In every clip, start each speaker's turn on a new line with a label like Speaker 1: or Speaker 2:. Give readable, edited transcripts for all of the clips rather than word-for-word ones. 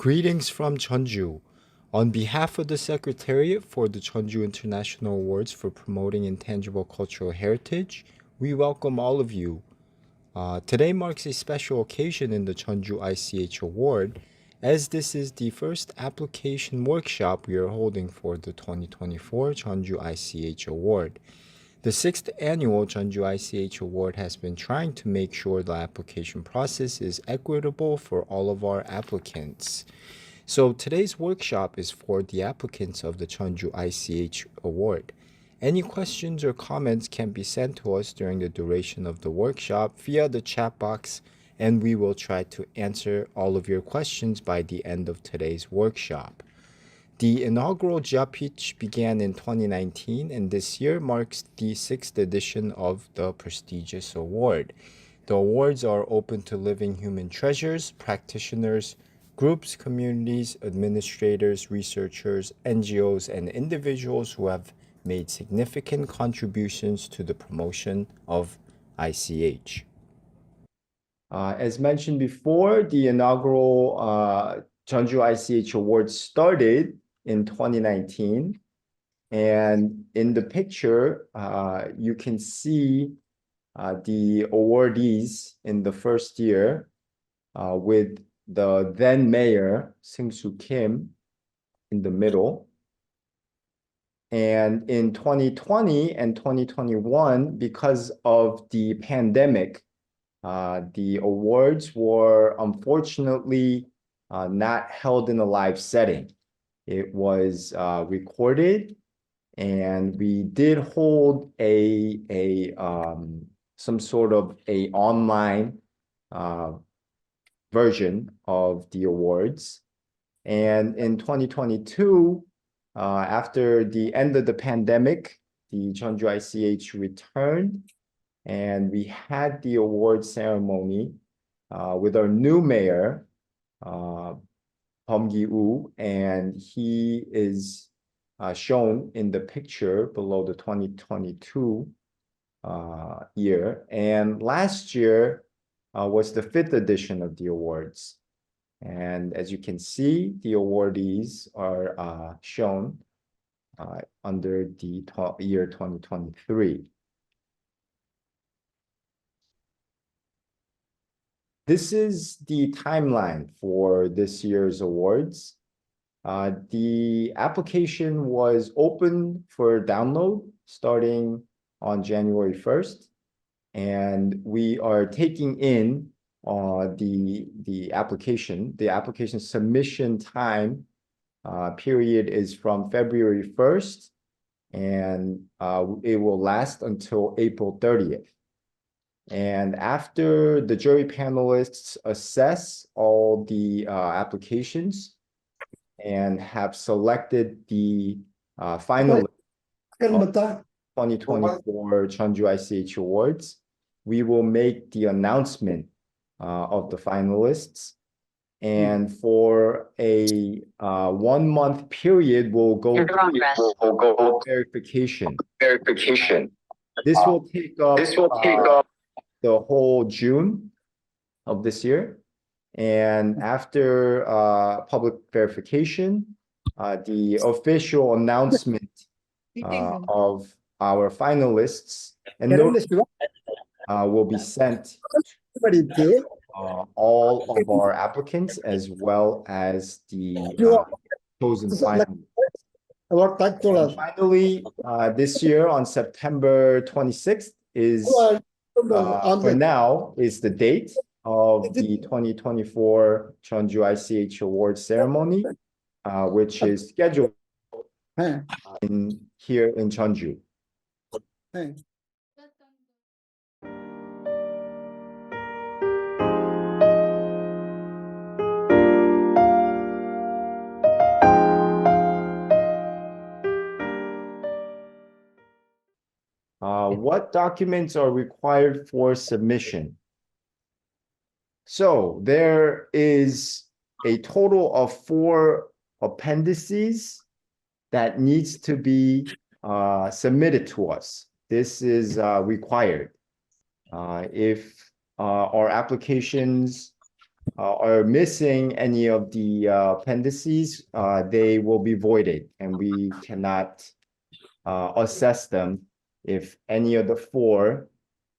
Speaker 1: Greetings from Jeonju. On behalf of the Secretariat for the Jeonju International Awards for Promoting Intangible Cultural Heritage, we welcome all of you. Today marks a special occasion in the Jeonju ICH Award, as this is the first application workshop we are holding for the 2024 Jeonju ICH Award. The 6th annual Jeonju ICH Award has been trying to make sure the application process is equitable for all of our applicants. So today's workshop is for the applicants of the Jeonju ICH Award. Any questions or comments can be sent to us during the duration of the workshop via the chat box, and we will try to answer all of your questions by the end of today's workshop. The inaugural JIAPICH began in 2019, and this year marks the 6th edition of the prestigious award. The awards are open to living human treasures, practitioners, groups, communities, administrators, researchers, NGOs, and individuals who have made significant contributions to the promotion of ICH. As mentioned before, the inaugural Jeonju ICH Awards started in 2019. And in the picture, you can see the awardees in the first year with the then mayor, Seung-soo Kim, in the middle. And in 2020 and 2021, because of the pandemic, the awards were unfortunately not held in a live setting. It was recorded, and we did hold some sort of a online version of the awards. And in 2022, after the end of the pandemic, the Jeonju ICH returned, and we had the award ceremony with our new mayor, Gi-woo, and he is shown in the picture below the 2022 year. And last year was the 5th edition of the awards. And as you can see, the awardees are shown under the year 2023. This is the timeline for this year's awards. The application was open for download starting on January 1st, and we are taking in the application. The application submission time period is from February 1st, and it will last until April 30th. And after the jury panelists assess all the applications and have selected the finalists of 2024 Jeonju ICH Awards, we will make the announcement of the finalists. And for a 1-month period, we'll go through verification. This will take up the whole June of this year. And after public verification, the official announcement of our finalists and notice will be sent to all of our applicants, as well as the chosen finalists. And finally, this year on September 26th is for now is the date of the 2024 Jeonju ICH Award ceremony, which is scheduled here in Jeonju. What documents are required for submission? So there is a total of 4 appendices that needs to be submitted to us. This is required. If our applications are missing any of the appendices, they will be voided, and we cannot assess them if any of the four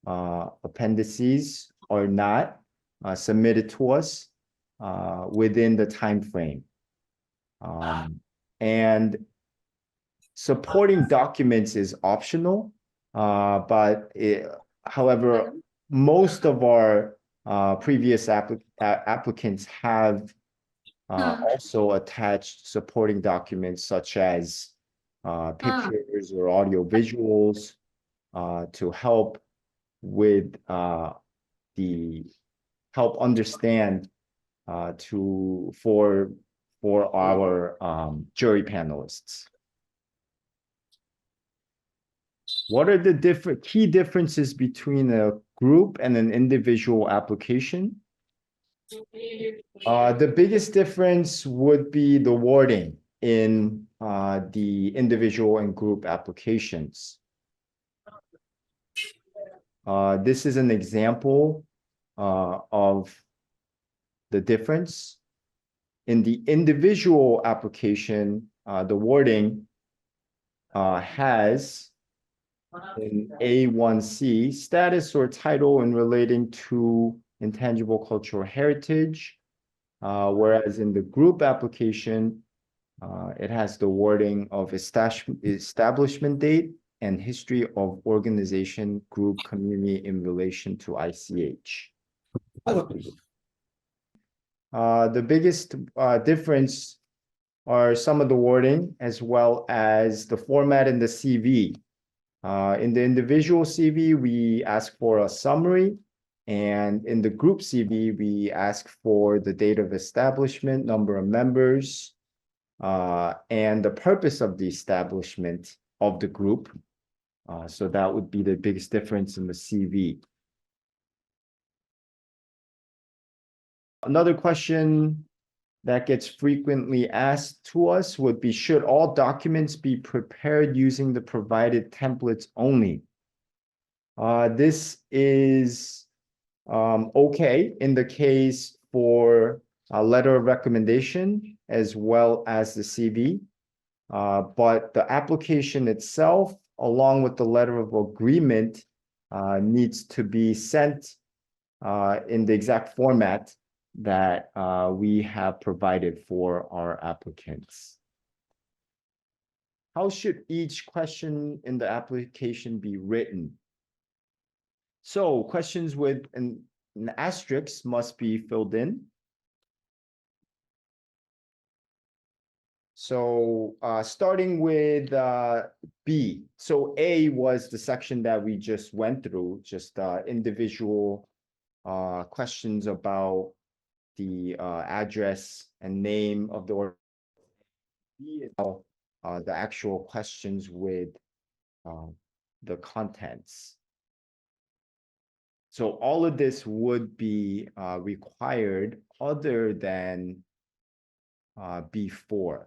Speaker 1: appendices are not submitted to us within the time frame. And supporting documents is optional, however, most of our previous applicants have also attached supporting documents such as pictures or audio visuals to help with help understand for our jury panelists. What are the key differences between a group and an individual application? The biggest difference would be the wording in the individual and group applications. This is an example of the difference. In the individual application, the wording has in A1C, status or title in relating to intangible cultural heritage, whereas in the group application, it has the wording of establishment date and history of organization, group, community in relation to ICH. The biggest difference are some of the wording as well as the format in the CV. In the individual CV, we ask for a summary, and in the group CV, we ask for the date of establishment, number of members, and the purpose of the establishment of the group. So that would be the biggest difference in the CV. Another question that gets frequently asked to us would be, should all documents be prepared using the provided templates only? This is okay in the case for a letter of recommendation as well as the CV, but the application itself, along with the letter of agreement, needs to be sent in the exact format that we have provided for our applicants. How should each question in the application be written? So questions with an asterisk must be filled in. So starting with B. So A was the section that we just went through, just individual questions about the address and name of the organization. B is the actual questions with the contents. So all of this would be required other than B4.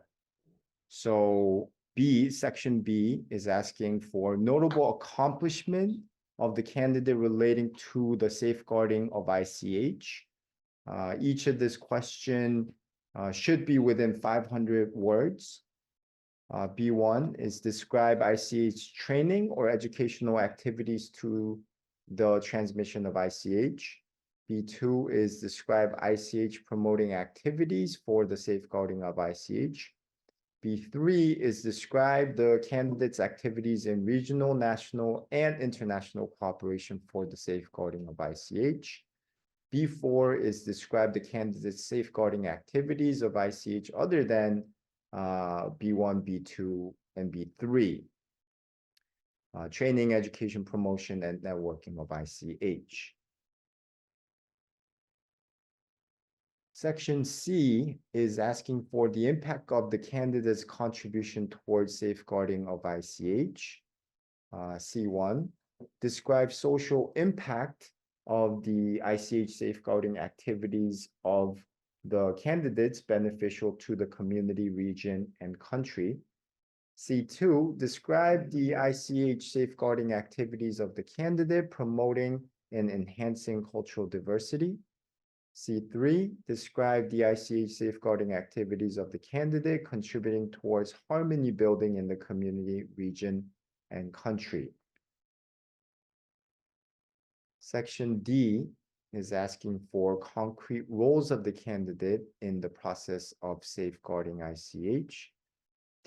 Speaker 1: So B, section B, is asking for notable accomplishment of the candidate relating to the safeguarding of ICH. Each of this question should be within 500 words. B1 is describe ICH training or educational activities to the transmission of ICH. B2 is describe ICH promoting activities for the safeguarding of ICH. B3 is describe the candidate's activities in regional, national, and international cooperation for the safeguarding of ICH. B4 is describe the candidate's safeguarding activities of ICH other than B1, B2, and B3. Training, education, promotion, and networking of ICH. Section C is asking for the impact of the candidate's contribution towards safeguarding of ICH. C1, describe social impact of the ICH safeguarding activities of the candidates beneficial to the community, region, and country. C2, describe the ICH safeguarding activities of the candidate promoting and enhancing cultural diversity. C3, describe the ICH safeguarding activities of the candidate contributing towards harmony building in the community, region, and country. Section D is asking for concrete roles of the candidate in the process of safeguarding ICH.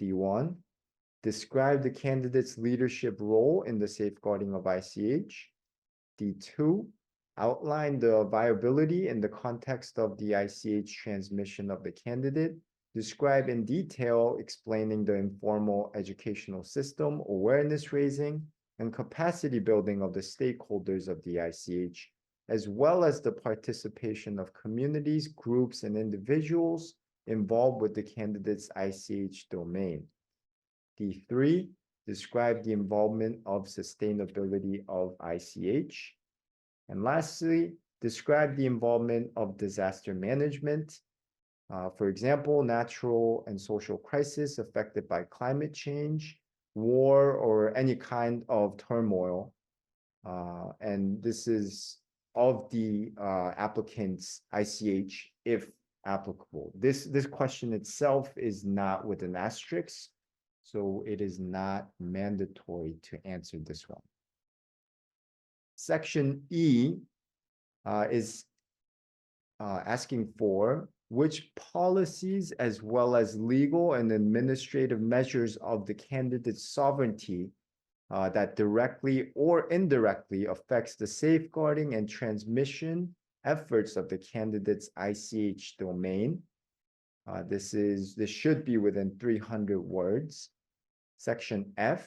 Speaker 1: D1, describe the candidate's leadership role in the safeguarding of ICH. D2, outline the viability in the context of the ICH transmission of the candidate. Describe in detail explaining the informal educational system, awareness raising, and capacity building of the stakeholders of the ICH, as well as the participation of communities, groups, and individuals involved with the candidate's ICH domain. D3, describe the involvement of sustainability of ICH. And lastly, describe the involvement of disaster management. For example, natural and social crisis affected by climate change, war, or any kind of turmoil. And this is of the applicant's ICH, if applicable. This question itself is not with an asterisk, so it is not mandatory to answer this one. Section E is asking for which policies as well as legal and administrative measures of the candidate's sovereignty that directly or indirectly affects the safeguarding and transmission efforts of the candidate's ICH domain. This should be within 300 words. Section F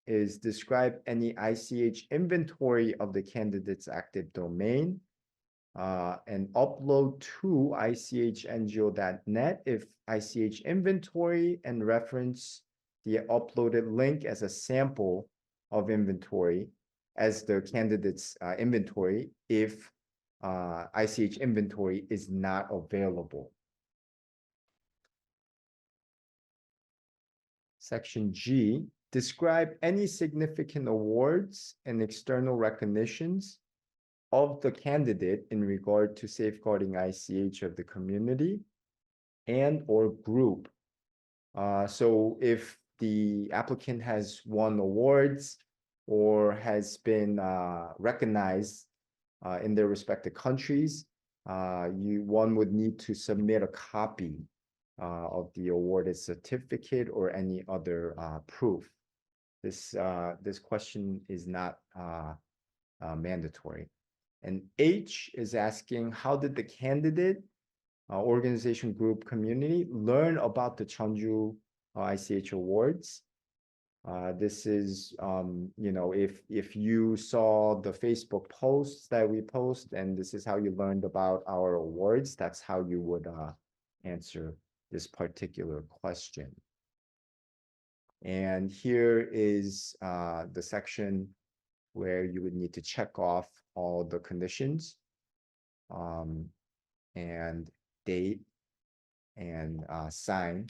Speaker 1: is describe any ICH inventory of the candidate's active domain and upload to ICHNGO.net if ICH inventory and reference the uploaded link as a sample of inventory as the candidate's inventory if ICH inventory is not available. Section G, describe any significant awards and external recognitions of the candidate in regard to safeguarding ICH of the community and or group. So if the applicant has won awards or has been recognized in their respective countries, one would need to submit a copy of the awarded certificate or any other proof. This question is not mandatory. And H is asking, how did the candidate, organization, group, community learn about the Cheonju ICH Awards? This is, if you saw the Facebook posts that we post, and this is how you learned about our awards, that's how you would answer this particular question. And here is the section where you would need to check off all the conditions and date and sign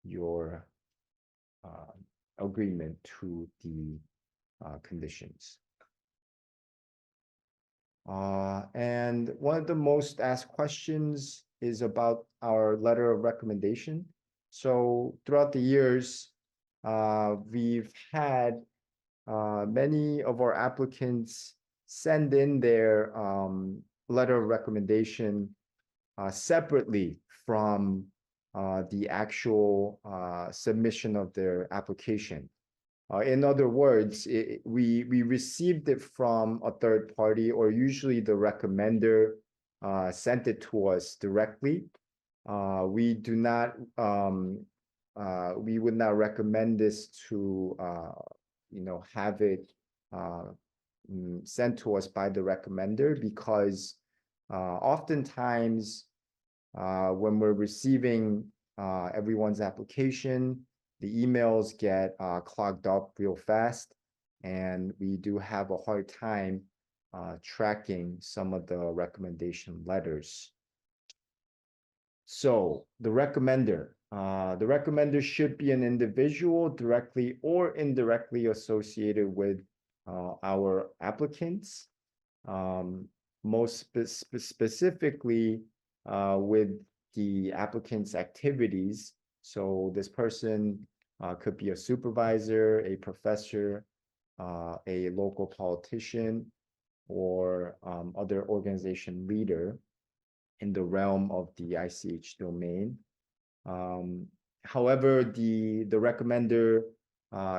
Speaker 1: your agreement to the conditions. And one of the most asked questions is about our letter of recommendation. So throughout the years, we've had many of our applicants send in their letter of recommendation separately from the actual submission of their application. In other words, we received it from a third party, or usually the recommender sent it to us directly. We do not, we would not recommend this to, have it sent to us by the recommender, because oftentimes when we're receiving everyone's application, the emails get clogged up real fast, and we do have a hard time tracking some of the recommendation letters. So the recommender should be an individual directly or indirectly associated with our applicants. specifically with the applicant's activities. So this person could be a supervisor, a professor, a local politician, or other organization leader in the realm of the ICH domain. However, the recommender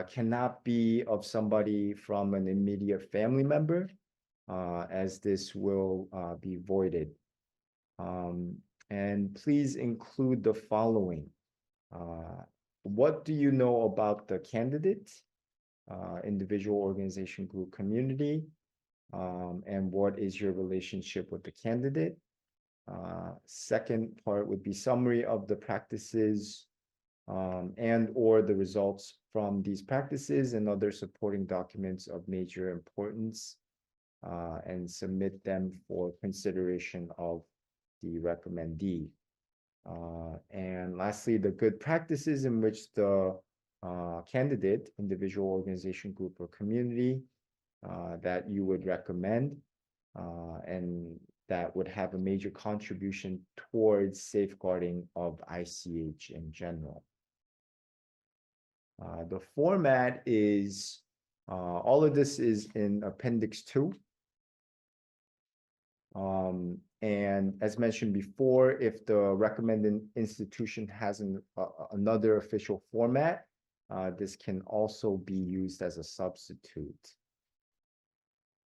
Speaker 1: cannot be of somebody from an immediate family member, as this will be voided. And please include the following. What do you know about the candidate, individual, organization, group, community? And what is your relationship with the candidate? Second part would be summary of the practices and or the results from these practices and other supporting documents of major importance, and submit them for consideration of the recommendee. And lastly, the good practices in which the candidate, individual, organization, group, or community that you would recommend, and that would have a major contribution towards safeguarding of ICH in general. The format is, all of this is in Appendix 2. And as mentioned before, if the recommended institution has another official format, this can also be used as a substitute.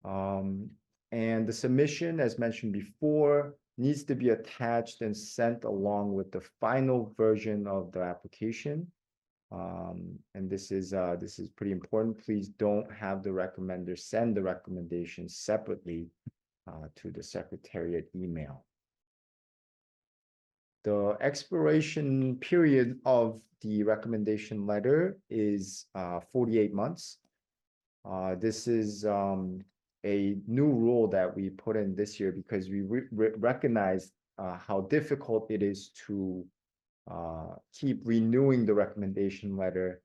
Speaker 1: And the submission, as mentioned before, needs to be attached and sent along with the final version of the application. And this is pretty important. Please don't have the recommender send the recommendation separately to the Secretariat email. The expiration period of the recommendation letter is 48 months. This is a new rule that we put in this year because we recognize how difficult it is to keep renewing the recommendation letter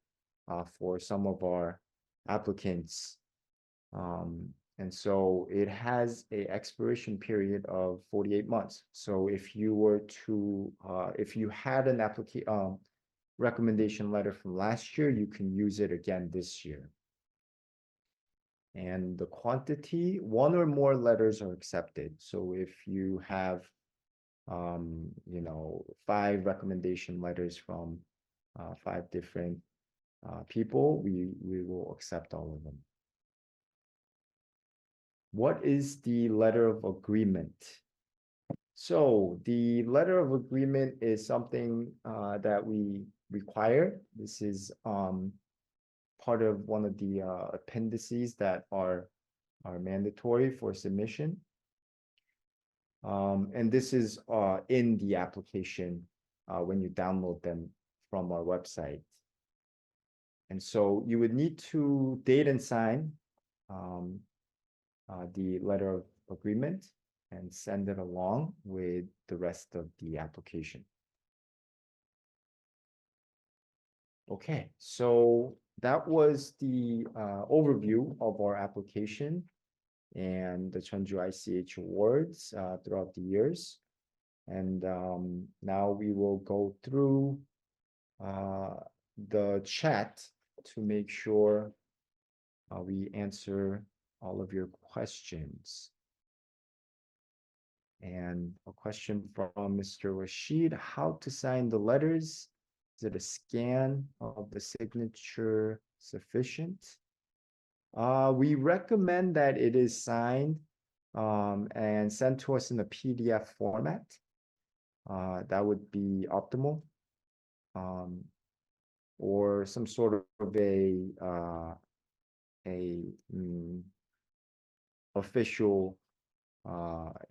Speaker 1: for some of our applicants. And so it has a expiration period of 48 months. So if you were to, if you had an recommendation letter from last year, you can use it again this year. And the quantity, 1 or more letters are accepted. So if you have, 5 recommendation letters from 5 different people, we will accept all of them. What is the letter of agreement? So the letter of agreement is something that we require. This is part of one of the appendices that are mandatory for submission. And this is in the application when you download them from our website. And so you would need to date and sign the letter of agreement and send it along with the rest of the application. Okay, so that was the overview of our application and the Jeonju ICH awards throughout the years. And now we will go through the chat to make sure we answer all of your questions. And a question from Mr. Rashid: how to sign the letters? Is it a scan of the signature sufficient? We recommend that it is signed and sent to us in a PDF format. That would be optimal. Or some sort of official,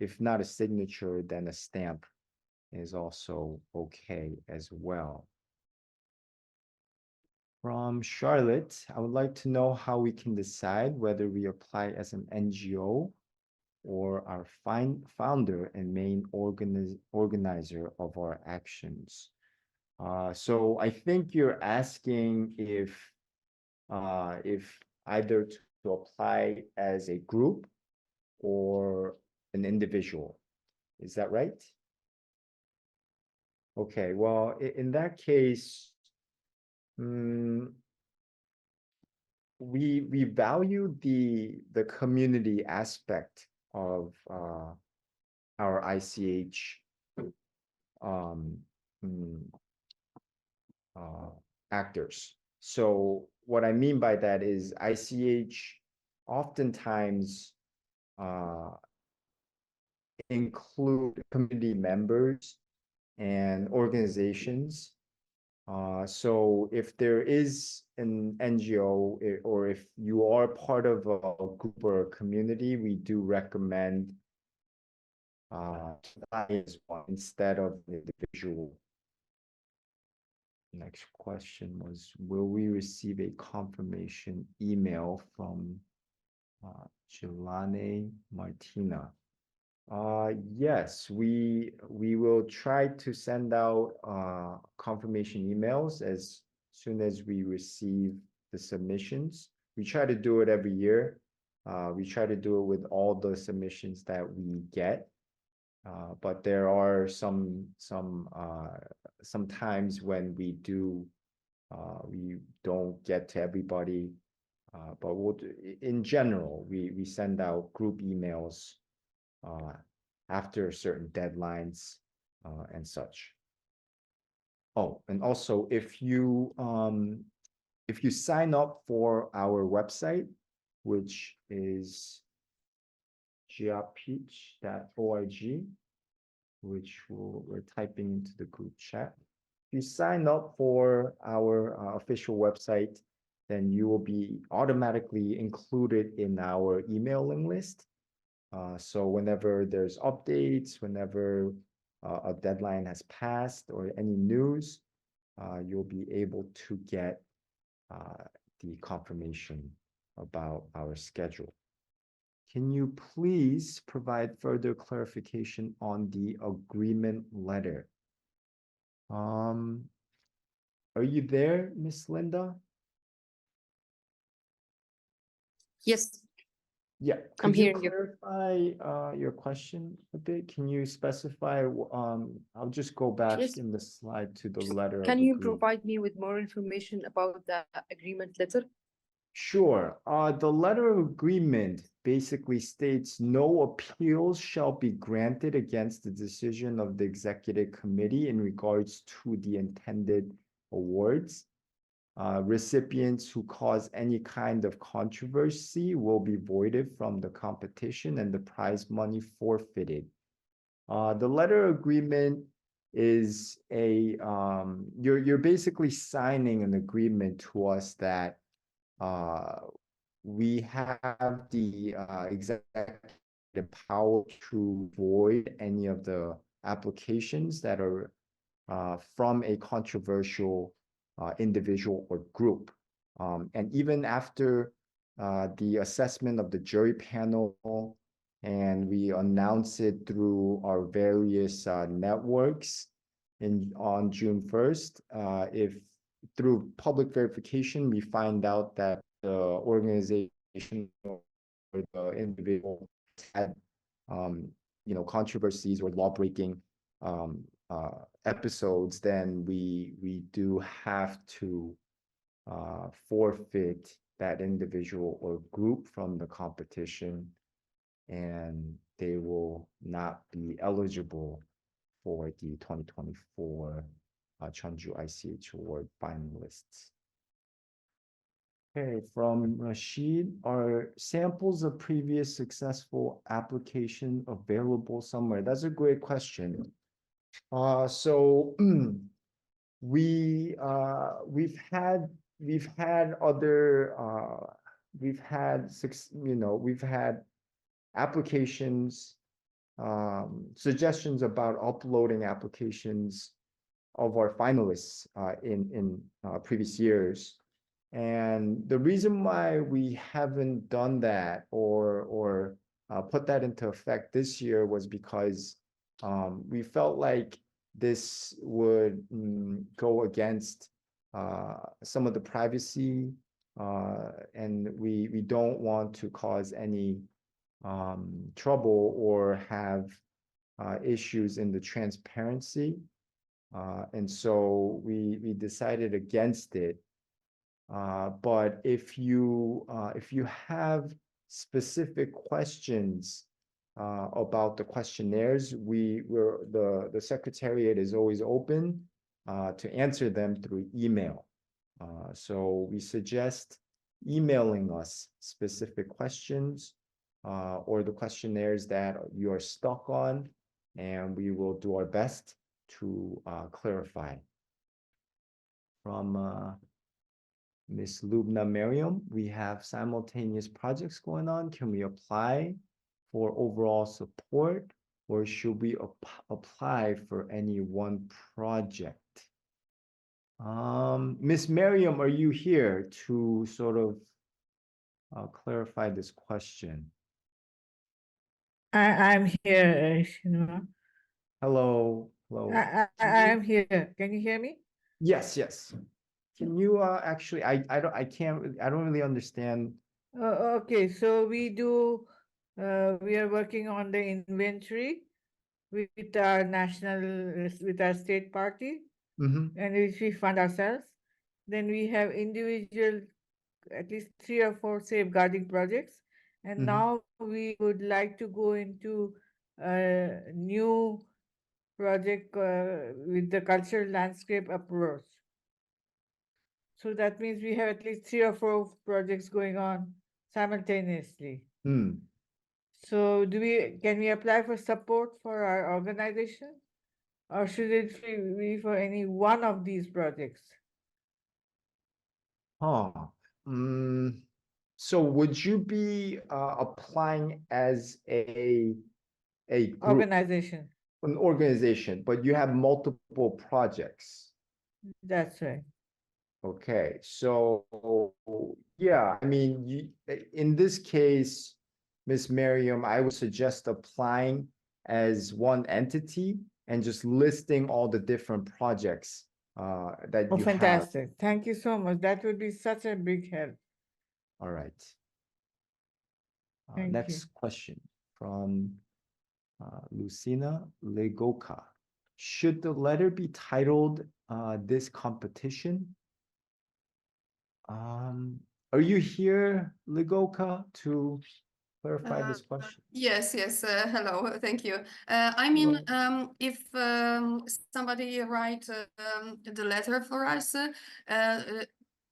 Speaker 1: if not a signature, then a stamp is also okay as well. From Charlotte, I would like to know how we can decide whether we apply as an NGO or our founder and main organizer of our actions. So I think you're asking if either to apply as a group or an individual. Is that right? Okay, well, in that case, we value the community aspect of our ICH um, mm, actors. So what I mean by that is ICH oftentimes include community members and organizations. So if there is an NGO or if you are part of a group or a community, we do recommend as one instead of an individual. Next question was, will we receive a confirmation email from Jelane Martina? Yes, we will try to send out confirmation emails as soon as we receive the submissions. We try to do it every year. We try to do it with all the submissions that we get. But there are some times when we don't get to everybody. But in general, we send out group emails after certain deadlines and such. Oh, and also if you sign up for our website, which is jiapich.org, which we're typing into the group chat. If you sign up for our official website, then you will be automatically included in our emailing list. So whenever there's updates, whenever a deadline has passed or any news, you'll be able to get the confirmation about our schedule. Can you please provide further clarification on the agreement letter? Are you there, Miss Linda?
Speaker 2: Yes.
Speaker 1: Yeah,
Speaker 2: I'm
Speaker 1: could you
Speaker 2: hearing you.
Speaker 1: clarify your question a bit? Can you specify? I'll just go back
Speaker 2: Yes.
Speaker 1: in the slide to the letter
Speaker 2: Can
Speaker 1: of
Speaker 2: you
Speaker 1: agreement.
Speaker 2: provide me with more information about the agreement letter?
Speaker 1: Sure. The letter of agreement basically states no appeals shall be granted against the decision of the executive committee in regards to the intended awards. Recipients who cause any kind of controversy will be voided from the competition and the prize money forfeited. The letter agreement is you're basically signing an agreement to us that we have the executive power to void any of the applications that are from a controversial individual or group. And even after the assessment of the jury panel, and we announce it through our various networks on June 1st, if through public verification, we find out that the organization or the individual had controversies or law-breaking episodes, then we do have to forfeit that individual or group from the competition, and they will not be eligible for the 2024 Chunju ICH Award finalists. Okay, from Rashid, are samples of previous successful application available somewhere? That's a great question. So we've had applications, suggestions about uploading applications of our finalists in previous years. And the reason why we haven't done that or put that into effect this year was because we felt like this would go against some of the privacy, and we don't want to cause any trouble or have issues in the transparency. And so we decided against it. But if you have specific questions about the questionnaires, the Secretariat is always open to answer them through email. So we suggest emailing us specific questions or the questionnaires that you are stuck on, and we will do our best to clarify. From Miss Lubna Mariam, we have simultaneous projects going on. Can we apply for overall support, or should we apply for any one project? Miss Mariam, are you here to sort of clarify this question?
Speaker 3: I'm here,
Speaker 1: Hello, hello.
Speaker 3: I'm here. Can you hear me?
Speaker 1: Yes, yes. Can you actually? I don't really understand.
Speaker 3: Okay, so we are working on the inventory with our with our state party,
Speaker 1: Mm-hmm.
Speaker 3: and which we fund ourselves. Then we have individual, at least 3 or 4 safeguarding projects. And
Speaker 1: Mm-hmm.
Speaker 3: now we would like to go into a new project with the cultural landscape approach. So that means we have at least 3 or 4 projects going on simultaneously.
Speaker 1: Hmm.
Speaker 3: So can we apply for support for our organization, or should it be for any one of these projects?
Speaker 1: Huh. So would you be applying as a group,
Speaker 3: Organization.
Speaker 1: an organization, but you have multiple projects?
Speaker 3: That's right.
Speaker 1: Okay, so yeah, I mean, in this case, Miss Miriam, I would suggest applying as one entity and just listing all the different projects that
Speaker 3: Oh,
Speaker 1: you have.
Speaker 3: fantastic. Thank you so much. That would be such a big help.
Speaker 1: All right.
Speaker 3: Thank
Speaker 1: Next
Speaker 3: you.
Speaker 1: question from Lucina Legoka. Should the letter be titled this competition? Are you here, Legoka, to clarify this question?
Speaker 4: Yes, yes. Hello, thank you. I mean, if somebody write the letter for us,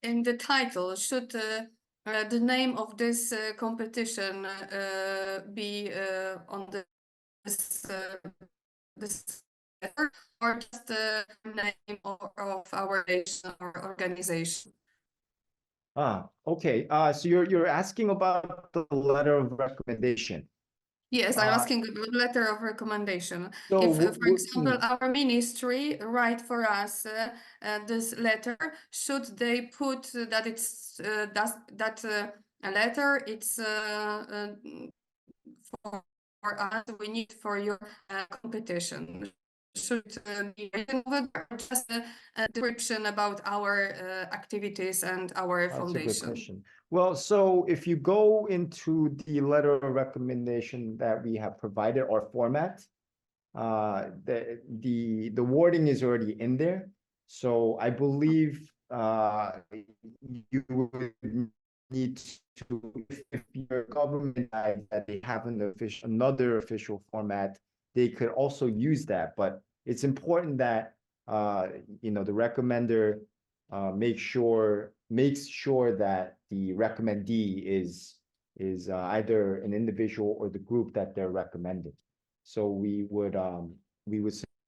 Speaker 4: in the title, should the name of this competition be on this letter, or just the name of our nation or organization?
Speaker 1: Okay. So you're asking about the letter of recommendation.
Speaker 4: Yes, I'm asking about letter of recommendation.
Speaker 1: So
Speaker 4: If, for example, our ministry write for us this letter, should they put that it's a letter? It's for us. We need for your competition. Should be written over there, or just a description about our activities and our
Speaker 1: That's a good
Speaker 4: foundation?
Speaker 1: question. Well, so if you go into the letter of recommendation that we have provided or format, the wording is already in there. So I believe you would need to, if your government decides that they have another official format, they could also use that. But it's important that the recommender makes sure that the recommendee is either an individual or the group that they're recommending. So we would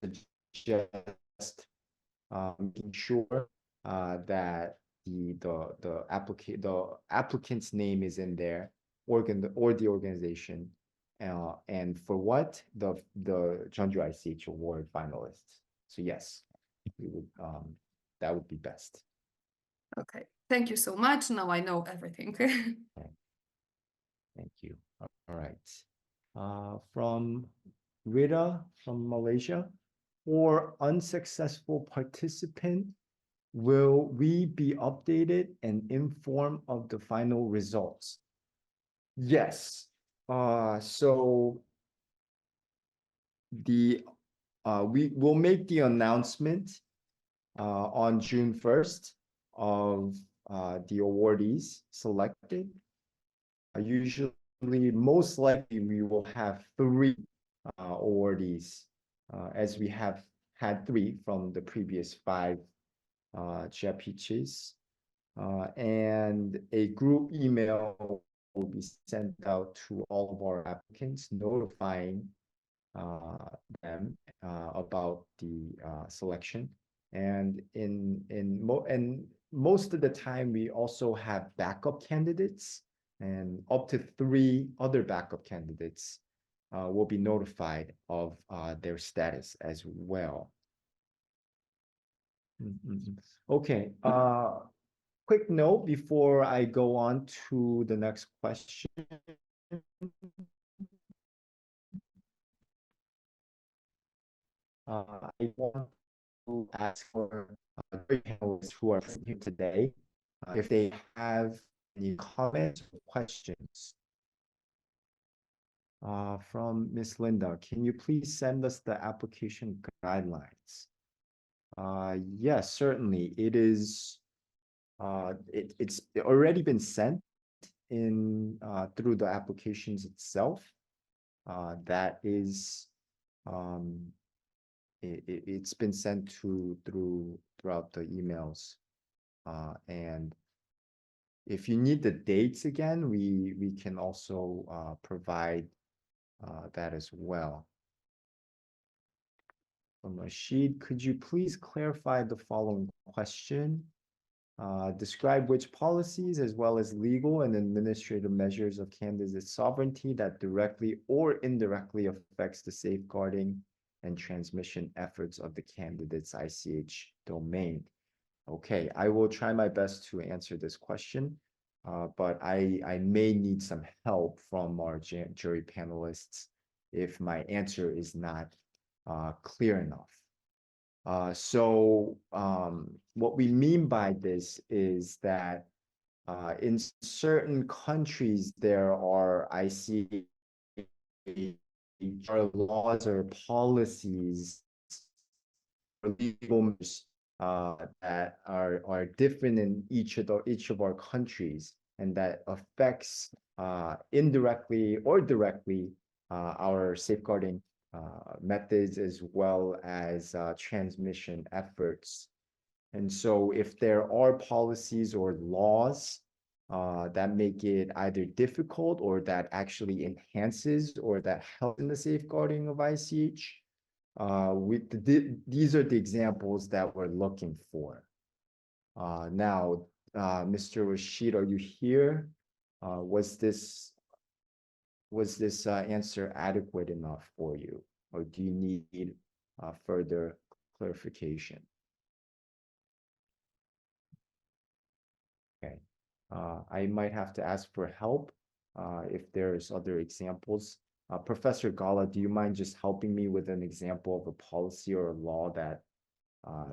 Speaker 1: suggest making sure that the applicant's name is in there, or the organization, and for what the Jeonju ICH award finalists. So yes, we would that would be best.
Speaker 4: Okay, thank you so much. Now I know everything.
Speaker 1: Okay. Thank you. All right. From Rita from Malaysia, for unsuccessful participant, will we be updated and informed of the final results? Yes. So we will make the announcement on June 1st of the awardees selected. Usually, most likely, we will have 3 awardees, as we have had 3 from the previous 5 JIAPICHs. And a group email will be sent out to all of our applicants, notifying them about the selection. And most of the time, we also have backup candidates, and up to 3 other backup candidates will be notified of their status as well. Okay. Quick note before I go on to the next question. I want to ask for the panelists who are here today if they have any comments or questions. From Miss Linda, can you please send us the application guidelines? Yes, certainly. It is. It's already been sent in through the applications itself. That is. It's been sent throughout the emails, and if you need the dates again, we can also provide that as well. From Rashid, could you please clarify the following question? Describe which policies as well as legal and administrative measures of candidate sovereignty that directly or indirectly affects the safeguarding and transmission efforts of the candidate's ICH domain. Okay, I will try my best to answer this question, but I may need some help from our jury panelists if my answer is not clear enough. So what we mean by this is that in certain countries, there are laws or policies or legal measures that are different in each of our countries, and that affects indirectly or directly our safeguarding methods as well as transmission efforts. And so if there are policies or laws that make it either difficult or that actually enhances or that helps in the safeguarding of ICH, these are the examples that we're looking for. Now, Mr. Rashid, are you here? Was this answer adequate enough for you, or do you need further clarification? Okay, I might have to ask for help if there's other examples. Professor Gala, do you mind just helping me with an example of a policy or a law that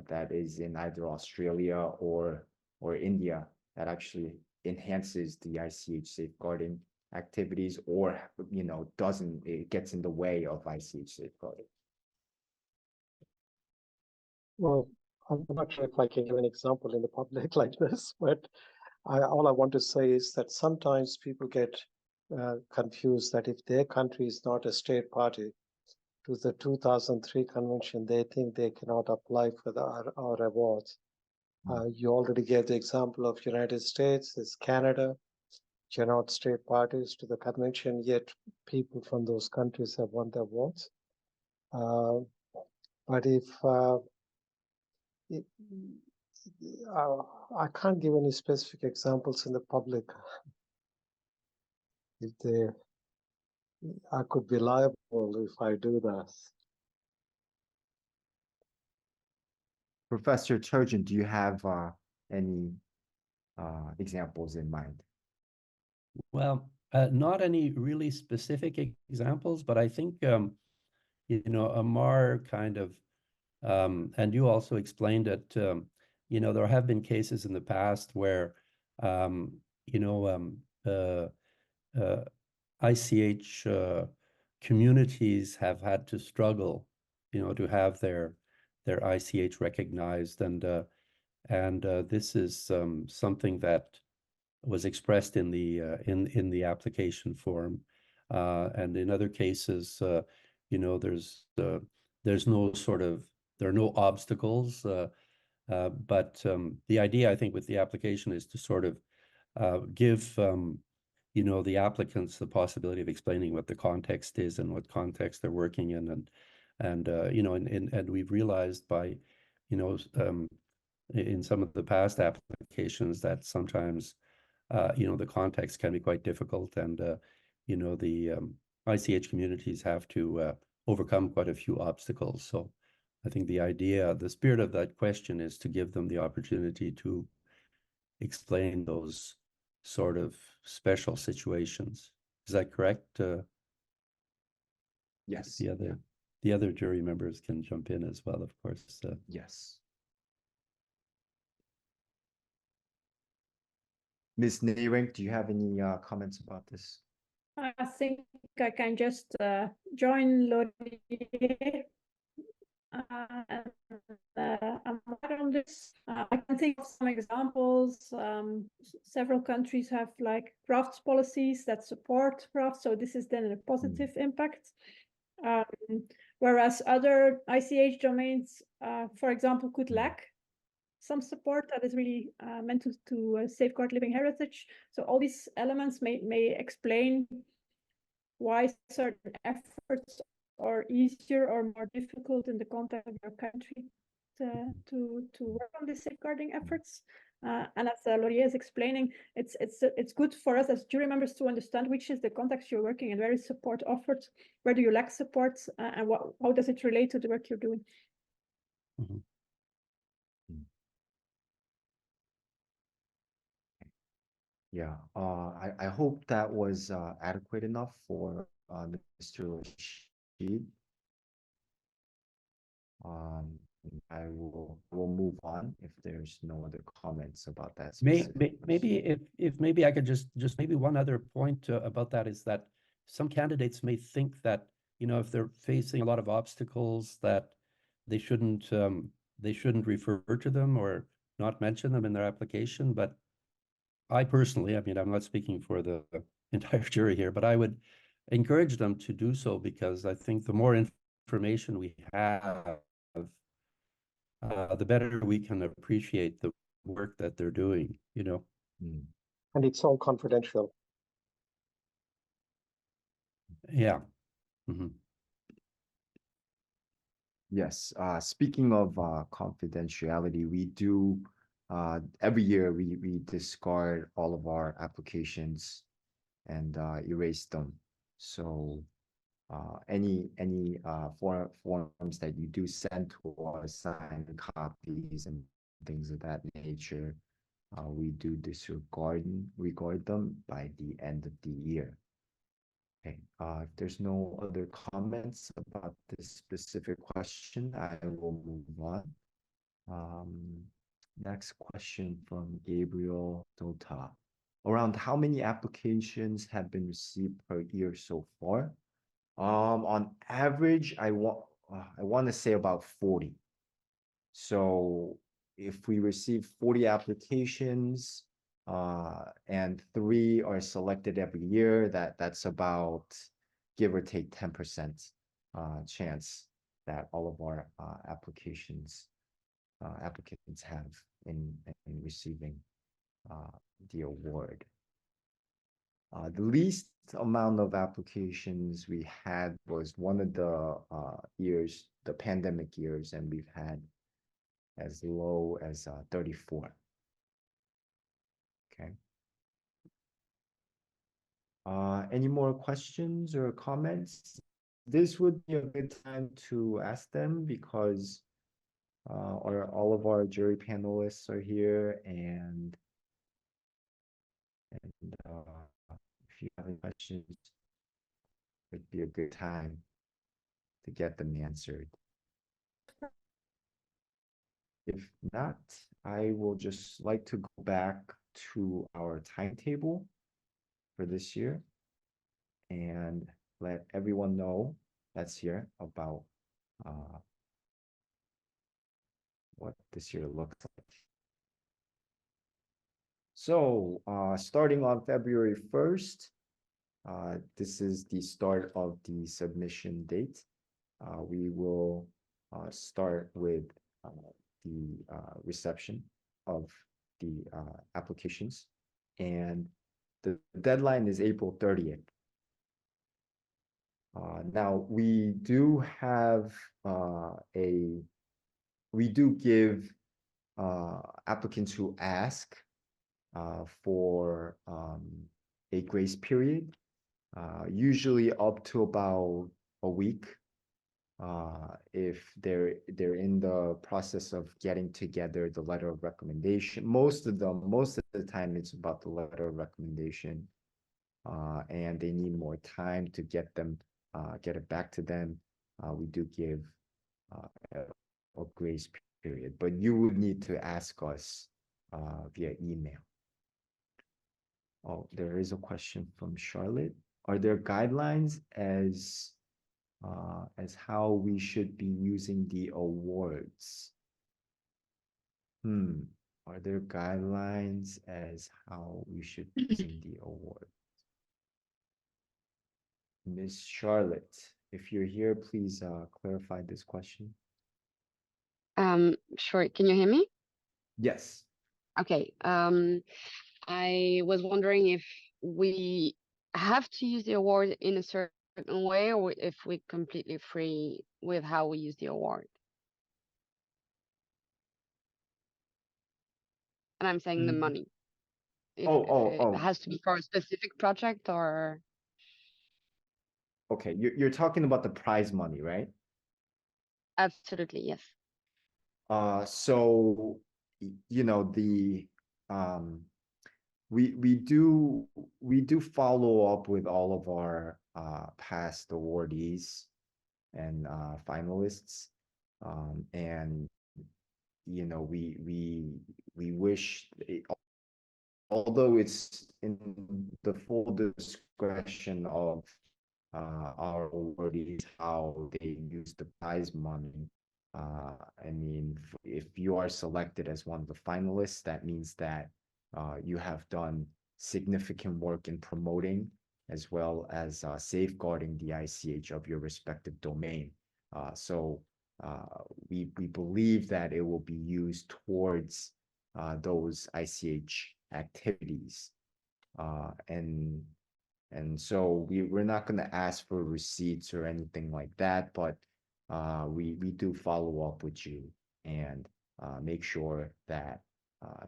Speaker 1: that is in either Australia or India that actually enhances the ICH safeguarding activities, or it gets in the way of ICH safeguarding?
Speaker 5: Well, I'm not sure if I can give an example in the public like this, but all I want to say is that sometimes people get confused that if their country is not a state party to the 2003 convention, they think they cannot apply for our awards. You already gave the example of United States, there's Canada, which are not state parties to the convention, yet people from those countries have won the awards. But if I can't give any specific examples in the public. I could be liable if I do that.
Speaker 1: Professor Turgeon, do you have any examples in mind?
Speaker 6: Well, not any really specific examples, but I think, Amar kind of, and you also explained that, there have been cases in the past where, ICH communities have had to struggle, to have their ICH recognized, and this is something that was expressed in the application form, and in other cases, there's no there are no obstacles, but the idea, I think, with the application is to sort of give the applicants the possibility of explaining what the context is and what context they're working in, and we've realized by in some of the past applications that sometimes the context can be quite difficult, and the ICH communities have to overcome quite a few obstacles. So I think the spirit of that question is to give them the opportunity to explain those sort of special situations. Is that correct?
Speaker 1: Yes.
Speaker 6: The other jury members can jump in as well, of course.
Speaker 1: Yes. Ms. Nayrink, do you have any comments about this?
Speaker 7: I think I can just join Laurier. I'm right on this. I can think of some examples. Several countries have like crafts policies that support crafts, so this is then a positive impact. Whereas other ICH domains, for example, could lack some support that is really meant to safeguard living heritage. So all these elements may explain why certain efforts are easier or more difficult in the context of your country to work on these safeguarding efforts. And as Laurier is explaining, it's good for us as jury members to understand which is the context you're working in, where is support offered, where do you lack support, and how does it relate to the work you're doing.
Speaker 6: Mm-hmm.
Speaker 1: Yeah, I hope that was adequate enough for Mr. Rashid. We'll move on if there's no other comments about that specific
Speaker 6: Maybe I could just maybe one other point about that is that some candidates may think that if they're facing a lot of obstacles that they shouldn't refer to them or not mention them in their application. But I personally, I mean, I'm not speaking for the entire jury here, but I would encourage them to do so, because I think the more information we have, the better we can appreciate the work that they're doing,
Speaker 5: And it's all confidential.
Speaker 6: Yeah. Mm-hmm.
Speaker 1: Yes. Speaking of confidentiality, we do every year we discard all of our applications and erase them. So any forms that you do send to us, signed copies and things of that nature, we do disregard them by the end of the year. Okay. If there's no other comments about this specific question, I will move on. Next question from Gabriel Dota. Around how many applications have been received per year so far? On average, I want to say about 40. So if we receive 40 applications, and 3 are selected every year, that's about, give or take, 10% chance that all of our applicants have in receiving the award. The least amount of applications we had was one of the years, the pandemic years, and we've had as low as 34. Okay. Any more questions or comments? This would be a good time to ask them, because all of our jury panelists are here, and if you have any questions, it'd be a good time to get them answered. If not, I will just like to go back to our timetable for this year. and let everyone know that's here about what this year looks like. So starting on February 1st, this is the start of the submission date. We will start with the reception of the applications, and the deadline is April 30th. Now we do have we do give applicants who ask for a grace period, usually up to about a week. If they're in the process of getting together the letter of recommendation. Most of the time it's about the letter of recommendation, and they need more time to get it back to them. We do give a grace period, but you would need to ask us via email. Oh, there is a question from Charlotte. Are there guidelines as how we should be using the awards? Are there guidelines as how we should be using the award? Miss Charlotte, if you're here, please clarify this question.
Speaker 8: Sure. Can you hear me?
Speaker 1: Yes.
Speaker 8: Okay. I was wondering if we have to use the award in a certain way, or if we're completely free with how we use the award. And I'm saying the money. If it has to be for a specific project, or
Speaker 1: Okay, you're talking about the prize money, right?
Speaker 8: absolutely, yes.
Speaker 1: So you know, the we do follow up with all of our past awardees and finalists, and you know, we wish, although it's in the full discretion of our awardees how they use the prize money. I mean, if you are selected as one of the finalists, that means that you have done significant work in promoting as well as safeguarding the ICH of your respective domain. So we believe that it will be used towards those ICH activities. And so we're not going to ask for receipts or anything like that, but we do follow up with you and make sure that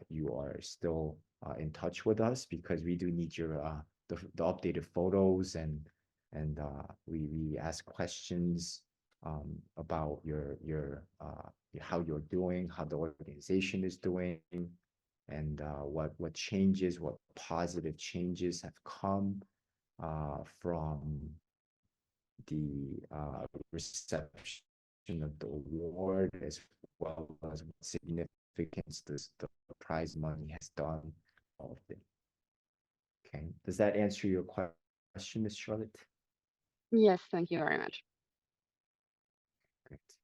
Speaker 1: you are still in touch with us, because we do need your the updated photos, and we ask questions about your how you're doing, how the organization is doing, and what changes, what positive changes have come from the reception of the award, as well as what significance the prize money has done, all of it. Okay, does that answer your question, Ms. Charlotte?
Speaker 8: Yes, thank you very much.
Speaker 1: Great.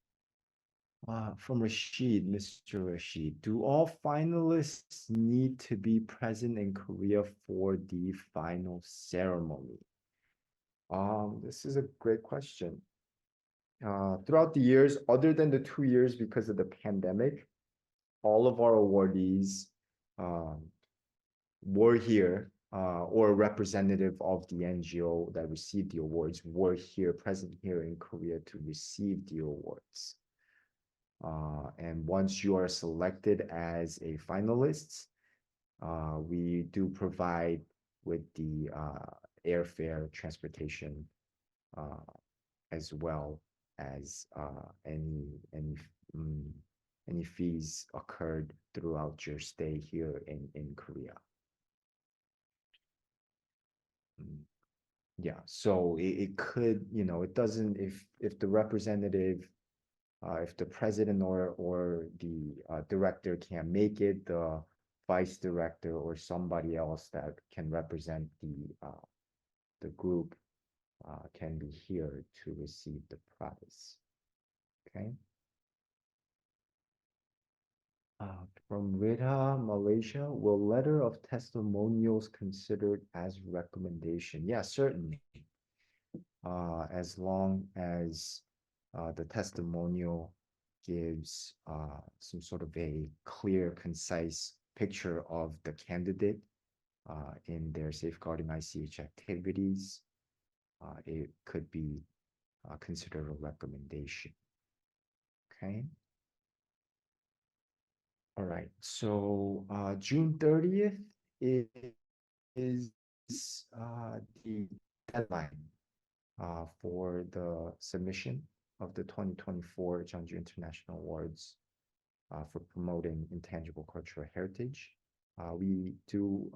Speaker 1: From Rashid, Mr. Rashid, do all finalists need to be present in Korea for the final ceremony? This is a great question. Throughout the years, other than the 2 years because of the pandemic, all of our awardees were here, or a representative of the NGO that received the awards were here, present here in Korea to receive the awards. And once you are selected as a finalist, we do provide with the airfare, transportation, as well as any fees occurred throughout your stay here in Korea. Yeah, so it could, you know, it doesn't, if the representative, if the president or the director can't make it, the vice director or somebody else that can represent the group can be here to receive the prize. Okay. From Rita, Malaysia, will letter of testimonials considered as recommendation? Yeah, certainly. As long as the testimonial gives some sort of a clear, concise picture of the candidate in their safeguarding ICH activities, it could be considered a recommendation. Okay. All right. So June 30th is the deadline for the submission of the 2024 Jeonju International Awards for promoting intangible cultural heritage. We do,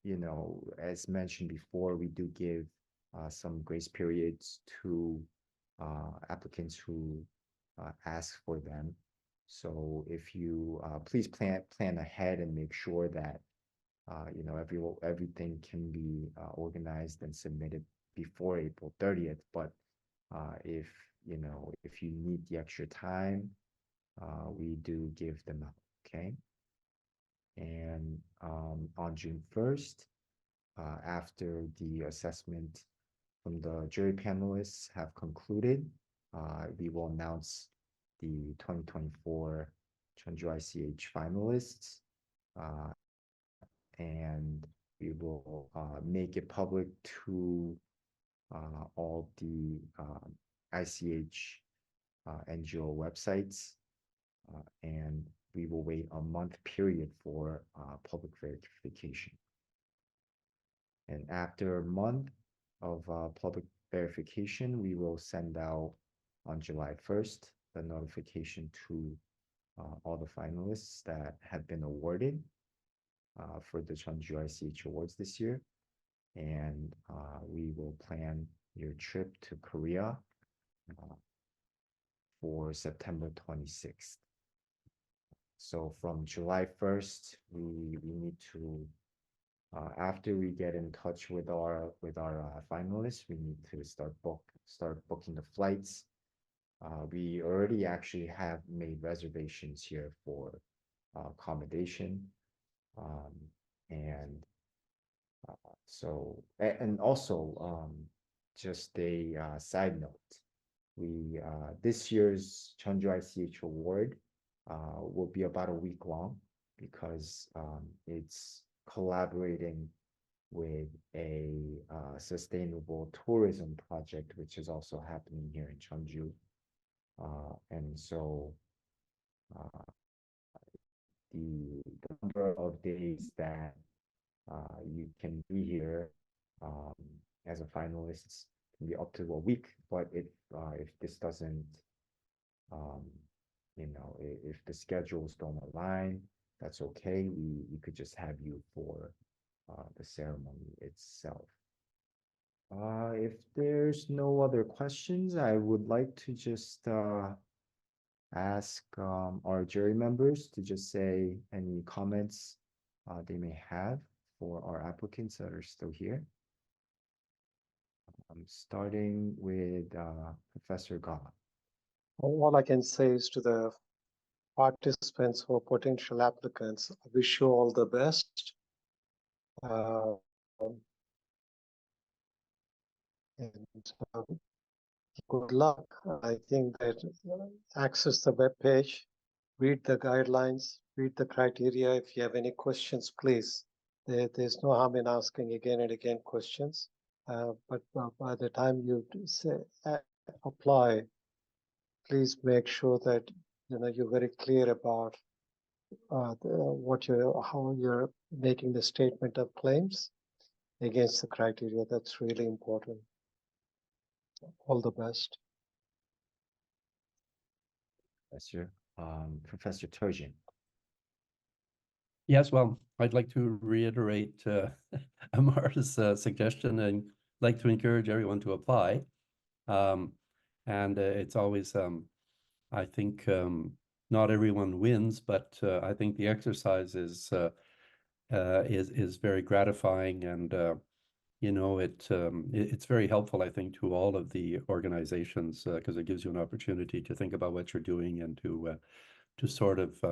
Speaker 1: you know, as mentioned before, we do give some grace periods to applicants who ask for them. So if you please plan ahead and make sure that you know everything can be organized and submitted before April 30th. But if you know if you need the extra time, we do give them out. Okay. And on June 1st, after the assessment from the jury panelists have concluded, we will announce the 2024 Jeonju ICH finalists, and we will make it public to all the ICH NGO websites, and we will wait a month period for public verification. And after a month of public verification, we will send out on July 1st the notification to all the finalists that have been awarded for the Jeonju ICH Awards this year. And we will plan your trip to Korea for September 26th. So from July 1st, we need to, after we get in touch with our finalists, we need to start booking the flights. We already actually have made reservations here for accommodation, and so, and also just a side note, we this year's Jeonju ICH Award will be about a week long because it's collaborating with a sustainable tourism project, which is also happening here in Jeonju. And so the number of days that you can be here as a finalist can be up to a week. But if this doesn't, you know, if the schedules don't align, that's okay. We could just have you for the ceremony itself. If there's no other questions, I would like to just ask our jury members to just say any comments they may have for our applicants that are still here. I'm starting with Professor Ga.
Speaker 5: All I can say is to the participants or potential applicants, I wish you all the best. And good luck. I think that access the web page, read the guidelines, read the criteria. If you have any questions, please. There's no harm in asking again and again questions. But by the time you say apply, please make sure that you're very clear about how you're making the statement of claims against the criteria. That's really important. All the best.
Speaker 1: Professor Turgeon.
Speaker 6: Yes, well, I'd like to reiterate Amar's suggestion and like to encourage everyone to apply. And it's always, I think, not everyone wins, but I think the exercise is very gratifying, and you know, it's very helpful, I think, to all of the organizations because it gives you an opportunity to think about what you're doing and to sort of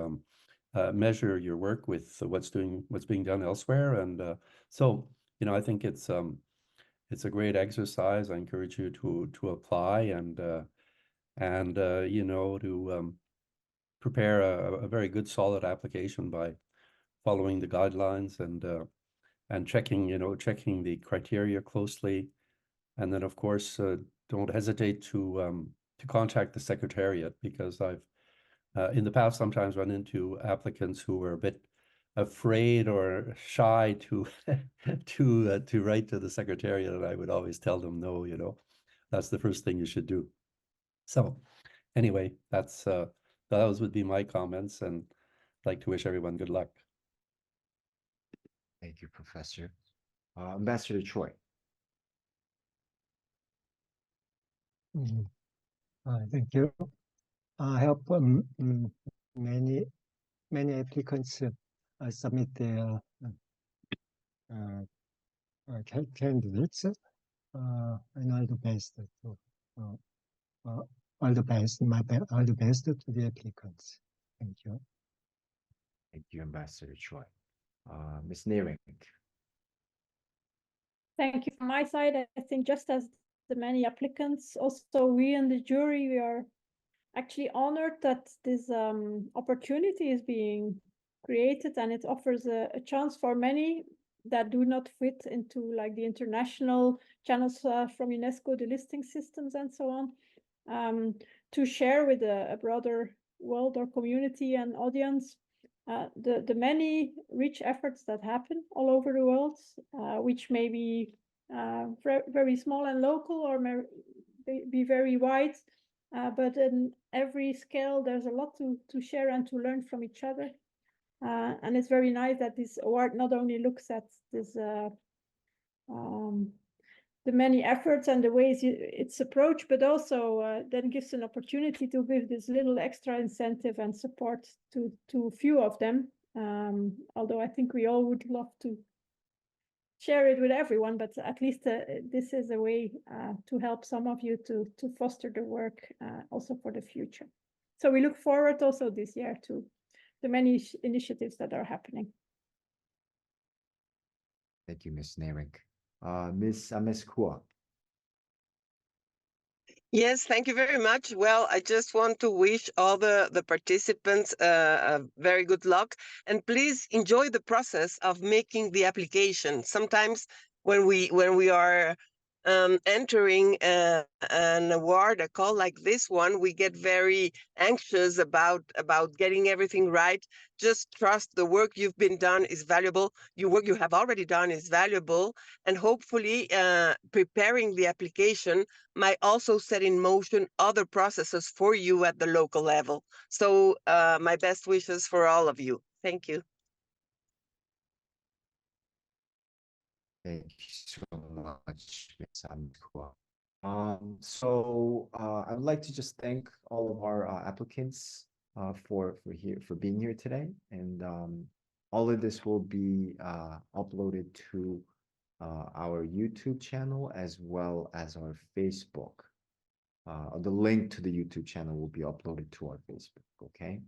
Speaker 6: measure your work with what's being done elsewhere. And so, you know, I think it's a great exercise. I encourage you to apply and you know, to prepare a very good solid application by following the guidelines and checking, you know, checking the criteria closely. And then, of course, don't hesitate to contact the Secretariat, because I've in the past sometimes run into applicants who were a bit afraid or shy to to write to the Secretariat, and I would always tell them, no, you know, that's the first thing you should do. So anyway, those would be my comments, and I'd like to wish everyone good luck.
Speaker 1: Thank you, Professor. Ambassador Choi.
Speaker 9: Thank you. I help many applicants submit their candidates, and all the best to all the best, all the best to the applicants. Thank you.
Speaker 1: Thank you, Ambassador Choi. Ms. Neering.
Speaker 7: Thank you. From my side, I think just as the many applicants, also we in the jury, we are actually honored that this opportunity is being created, and it offers a chance for many that do not fit into like the international channels from UNESCO, the listing systems and so on, to share with a broader world or community and audience the many rich efforts that happen all over the world, which may be very small and local, or may be very wide, but in every scale there's a lot to share and to learn from each other. And it's very nice that this award not only looks at this the many efforts and the ways it's approached, but also then gives an opportunity to give this little extra incentive and support to few of them. Although I think we all would love to share it with everyone, but at least this is a way to help some of you to foster the work also for the future. So we look forward also this year to the many initiatives that are happening.
Speaker 1: Thank you, Ms. Neering. Ms. Kua.
Speaker 10: Yes, thank you very much. Well, I just want to wish all the participants very good luck, and please enjoy the process of making the application. Sometimes when we are entering an award, a call like this one, we get very anxious about getting everything right. Just trust the work you've been done is valuable. Your work you have already done is valuable, and hopefully preparing the application might also set in motion other processes for you at the local level. So my best wishes for all of you. Thank you.
Speaker 1: Thank you so much, Ms. Kua. So I would like to just thank all of our applicants for being here today, and all of this will be uploaded to our YouTube channel as well as our Facebook. The link to the YouTube channel will be uploaded to our Facebook. Okay.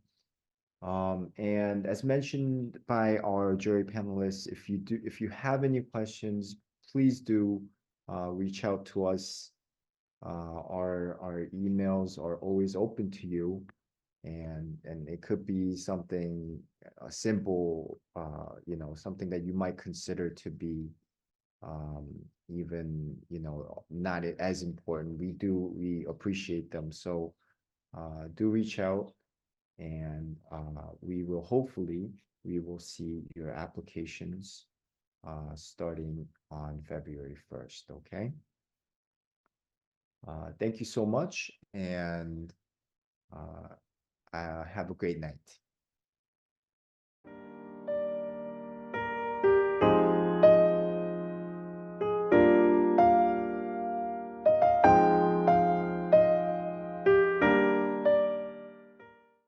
Speaker 1: And as mentioned by our jury panelists, if you have any questions, please do reach out to us. Our emails are always open to you, and it could be something simple, you know, something that you might consider to be even, you know, not as important. We appreciate them, so do reach out, and we will see your applications starting on February 1st. Okay. Thank you so much, and have a great night.